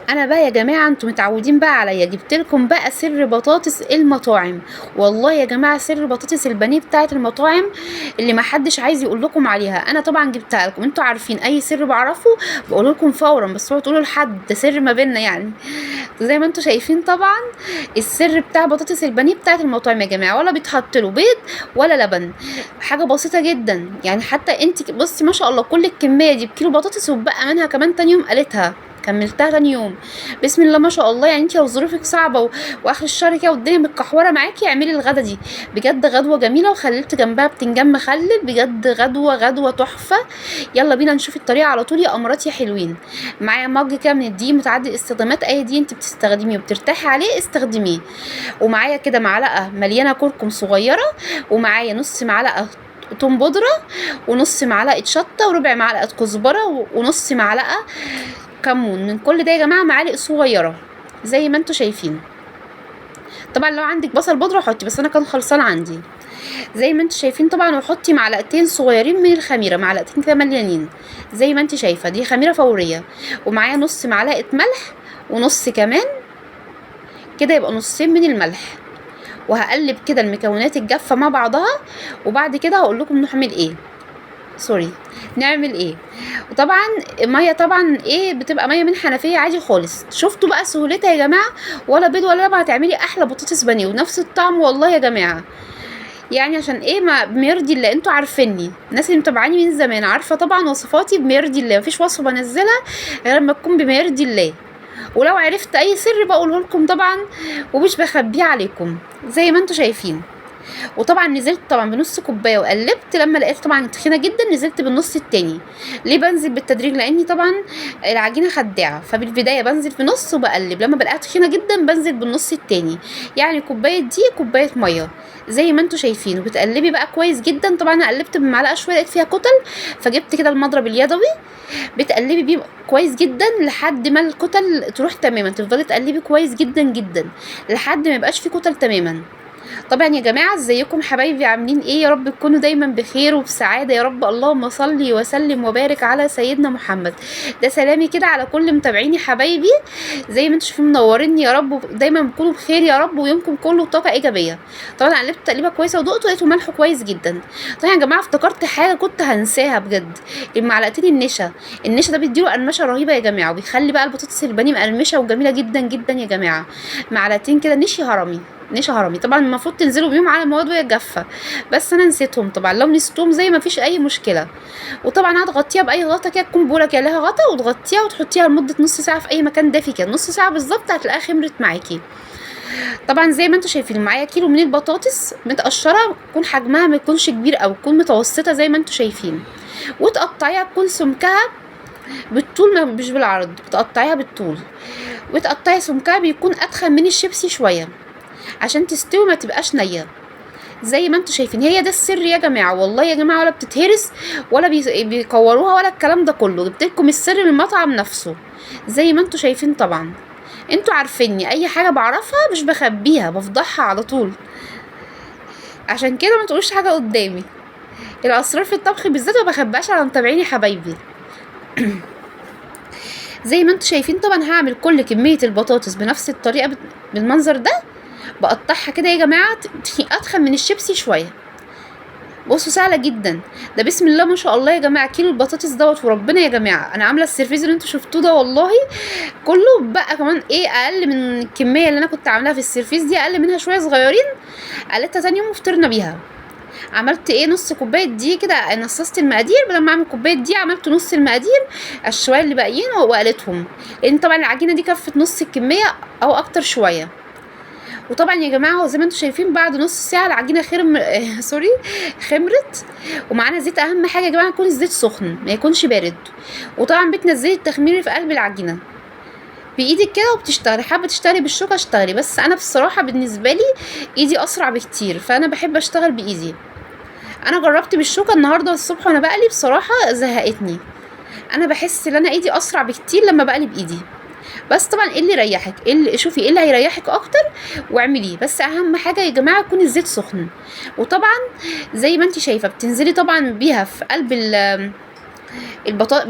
انا بقى يا جماعه انتوا متعودين بقى عليا، جبت لكم بقى سر بطاطس المطاعم. والله يا جماعه سر بطاطس البانيه بتاعه المطاعم اللي ما حدش عايز يقول لكم عليها، انا طبعا جبتها لكم. انتوا عارفين اي سر بعرفه بقول لكم فورا، بس هو تقولوا لحد ده سر ما بيننا يعني. زي ما انتوا شايفين طبعا السر بتاع بطاطس البانيه بتاعه المطاعم يا جماعه، ولا بيتحط له بيض ولا لبن، حاجه بسيطه جدا يعني. حتى انت بصي ما شاء الله كل الكميه دي بكيلو بطاطس، وبقى منها كمان تاني يوم قالتها، كملتها تاني يوم. بسم الله ما شاء الله. يعني انت لو ظروفك صعبه واخر الشهر كده والدنيا متكحوره معاكي، اعملي الغدا دي بجد غدوه جميله، وخللت جنبها بتنجان مخلل، بجد غدوه تحفه. يلا بينا نشوف الطريقه على طول يا امارات يا حلوين. معايا مج كده من الدقيق متعدد الاستخدامات، اي دي انت بتستخدميه وبترتاحي عليه استخدميه. ومعايا كده معلقه مليانه كركم صغيره، ومعايا نص معلقه توم بودره، ونص معلقه شطه، وربع معلقه كزبره، ونص معلقه كمون. من كل ده يا جماعه معالق صغيره زي ما انتوا شايفين. طبعا لو عندك بصل بودره حطي، بس انا كان خلصان عندي. زي ما انتوا شايفين طبعا. وحطي معلقتين صغيرين من الخميره، معلقتين كده مليانين زي ما انت شايفه، دي خميره فوريه. ومعايا نص معلقه ملح، ونص كمان كده يبقى نصين من الملح. وهقلب كده المكونات الجافه مع بعضها، وبعد كده هقول لكم نعمل ايه. سوري، نعمل ايه. وطبعا ميه طبعا ايه بتبقى ميه من حنفيه عادي خالص. شفتوا بقى سهولتها يا جماعه، ولا بيض ولا لبن، هتعملي احلى بطاطس بانيه ونفس الطعم والله يا جماعه. يعني عشان ايه ما بميرضي الله، انتوا عارفيني الناس اللي متابعاني من زمان عارفه طبعا وصفاتي بميرضي الله، مفيش وصفه بنزلها غير لما تكون بميرضي الله. ولو عرفت اي سر بقوله لكم طبعا، ومش بخبيه عليكم زي ما انتوا شايفين. وطبعا نزلت طبعا بنص كوبايه وقلبت، لما لقيت طبعا تخينه جدا نزلت بالنص التاني. ليه بنزل بالتدريج؟ لاني طبعا العجينه خداعه، فبالبدايه بنزل في نص وبقلب، لما بلاقيها تخينه جدا بنزل بالنص التاني. يعني كوبايه دي كوبايه ميه زي ما انتوا شايفين. وبتقلبي بقى كويس جدا. طبعا انا قلبت بمعلقه شويه لقيت فيها كتل، فجبت كده المضرب اليدوي، بتقلبي بيه كويس جدا لحد ما الكتل تروح تماما. تفضلي تقلبي كويس جدا جدا لحد ما يبقاش فيه كتل تماما. طبعا يا جماعه ازيكم حبايبي عاملين ايه؟ يا رب تكونوا دايما بخير وبسعاده يا رب. اللهم صل وسلم وبارك على سيدنا محمد. ده سلامي كده على كل متابعيني حبايبي، زي ما انتم شايفين منوريني يا رب، دايما بتكونوا بخير يا رب، ويومكم كله بطاقه ايجابيه. طبعا قلبت تقليبه كويسه ودقته لقيته ملحه كويس جدا. طبعا يا جماعه افتكرت حاجه كنت هنساها بجد، المعلقتين النشا. النشا ده بيديله قرمشه رهيبه يا جماعه، وبيخلي بقى البطاطس البانيه مقرمشه وجميله جدا جدا يا جماعه. معلقتين كده نشا هرمي. طبعا المفروض تنزلوا بيهم على المواد وهي جافه، بس انا نسيتهم. طبعا لو نسيتهم زي ما فيش اي مشكله. وطبعا هتغطيها باي غطا كده تكون بوله كده لها غطا، وتغطيها وتحطيها لمده نص ساعه في اي مكان دافي كده، نص ساعه بالظبط هتلاقيها خمرت معاكي. طبعا زي ما انتم شايفين معايا كيلو من البطاطس متقشره، يكون حجمها ما يكونش كبير او تكون متوسطه زي ما انتم شايفين. وتقطعيها تكون سمكها بالطول مش بالعرض، بتقطعيها بالطول. وتقطعي سمكها بيكون اتخن من الشيبسي شويه عشان تستوي ما تبقاش نيه زي ما انتوا شايفين. هي ده السر يا جماعه والله يا جماعه، ولا بتتهرس ولا بيكوروها ولا الكلام ده كله. جبت لكم السر من المطعم نفسه زي ما انتوا شايفين. طبعا انتوا عارفيني اي حاجه بعرفها مش بخبيها، بفضحها على طول، عشان كده ما تقولوش حاجه قدامي. الاسرار في الطبخ بالذات ما بخبيهاش على متابعيني حبايبي. زي ما انتوا شايفين طبعا هعمل كل كميه البطاطس بنفس الطريقه بالمنظر ده. بقطعها كده يا جماعه اتخن من الشيبسي شويه. بصوا سهله جدا. ده بسم الله ما شاء الله يا جماعه كيلو البطاطس دوت، وربنا يا جماعه انا عامله السيرفيس اللي انتوا شفتوه ده والله كله بقى كمان ايه اقل من الكميه اللي انا كنت عاملاها في السيرفيس دي، اقل منها شويه صغيرين. قلتها تاني يوم وفطرنا بيها. عملت ايه نص كوبايه دي كده، نصصت المقادير، بدل ما اعمل كوبايه دي عملت نص المقادير الشويه اللي باقيين وقلتهم، لان طبعا العجينه دي كفت نص الكميه او اكتر شويه. وطبعا يا جماعه زي ما انتم شايفين بعد نص ساعه العجينه سوري خمرت. ومعانا زيت، اهم حاجه يا جماعه يكون الزيت سخن ما يكونش بارد. وطبعا بتنزلي التخمير في قلب العجينه بايدك كده وبتشتغلي، حابه تشتغلي بالشوكه اشتغلي، بس انا بصراحه بالنسبه لي ايدي اسرع بكتير، فانا بحب اشتغل بايدي. انا جربت بالشوكه النهارده الصبح وانا بقلي، بصراحه زهقتني. انا بحس ان انا ايدي اسرع بكتير لما بقلي بايدي. بس طبعا ايه اللي يريحك، ايه اللي شوفي ايه اللي هيريحك اكتر واعمليه، بس اهم حاجه يا جماعه يكون الزيت سخن. وطبعا زي ما انت شايفه بتنزلي طبعا بيها في قلب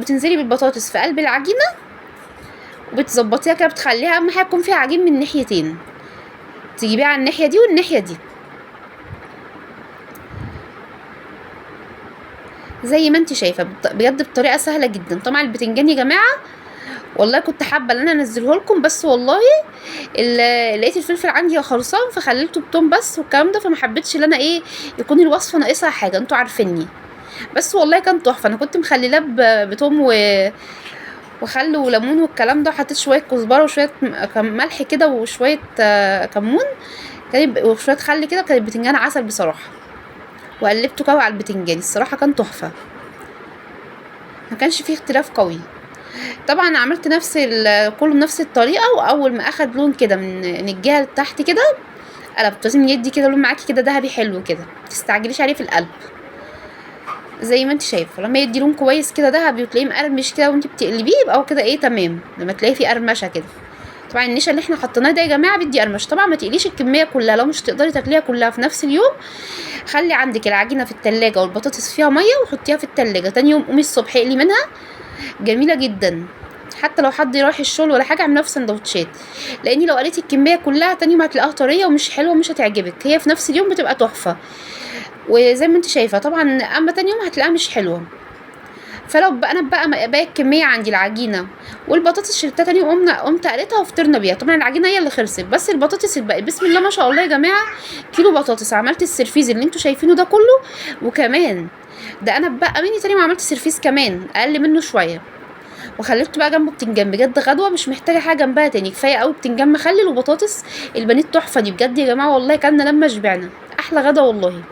بتنزلي بالبطاطس في قلب العجينه، وبتظبطيها كده، بتخليها اهم حاجه يكون فيها عجين من ناحيتين، تجيبيها على الناحيه دي والناحيه دي زي ما انت شايفه، بجد بطريقه سهله جدا. طبعا البتنجان يا جماعه والله كنت حابه ان انا انزله لكم، بس والله لقيت الفلفل عندي خلصان فخليته بتوم بس والكلام ده، فما حبيتش ان انا ايه يكون الوصفه ناقصها حاجه، انتوا عارفيني. بس والله كان تحفه. انا كنت مخليه بتوم وخل وليمون والكلام ده، وحطيت شويه كزبره وشويه ملح كده وشويه كمون وشويه خل كده، كان البتنجان عسل بصراحه. وقلبته كوي على البتنجان، الصراحه كان تحفه، ما كانش فيه اختلاف قوي. طبعا عملت كله بنفس الطريقه، واول ما اخد لون كده من الجهه اللي تحت كده قلبت، لازم يدي كده لون معاكي كده ذهبي حلو كده، متستعجليش عليه في القلب زي ما انت شايفه. لما يدي لون كويس كده ذهبي وتلاقيه مقرمش كده وانت بتقلبيه يبقى هو كده ايه تمام. لما تلاقيه فيه قرمشه كده، طبعا النشا اللي احنا حطيناه ده يا جماعه بيدي قرمشه. طبعا ما تقليش الكميه كلها، لو مش تقدري تاكليها كلها في نفس اليوم خلي عندك العجينه في التلاجة والبطاطس فيها ميه وحطيها في التلاجة، تاني يوم قومي الصبح اقلي منها، جميله جدا. حتى لو حد رايح الشغل ولا حاجه اعملها في سندوتشات، لاني لو قليتي الكميه كلها تاني يوم هتلاقيها طريه ومش حلوه ومش هتعجبك. هي في نفس اليوم بتبقى تحفه، وزي ما انت شايفه طبعا اما تاني يوم هتلاقيها مش حلوه. فلو بقى انا باقي الكميه عندي العجينه والبطاطس شلتها تاني يوم، قمت قليتها وفطرنا بيها. طبعا العجينه هي اللي خلصت، بس البطاطس الباقي بسم الله ما شاء الله يا جماعه كيلو بطاطس. عملت السرفيز اللي انتوا شايفينه ده كله، وكمان ده انا بقى مني تاني ما عملت سرفيز كمان اقل منه شويه، وخليته بقى جنبه بتنجان. بجد غدوه مش محتاجه حاجه جنبها تاني، كفايه قوي بتنجان مخلل وبطاطس البانيه التحفه دي. بجد يا جماعه والله كلنا لما شبعنا، احلى غدا والله.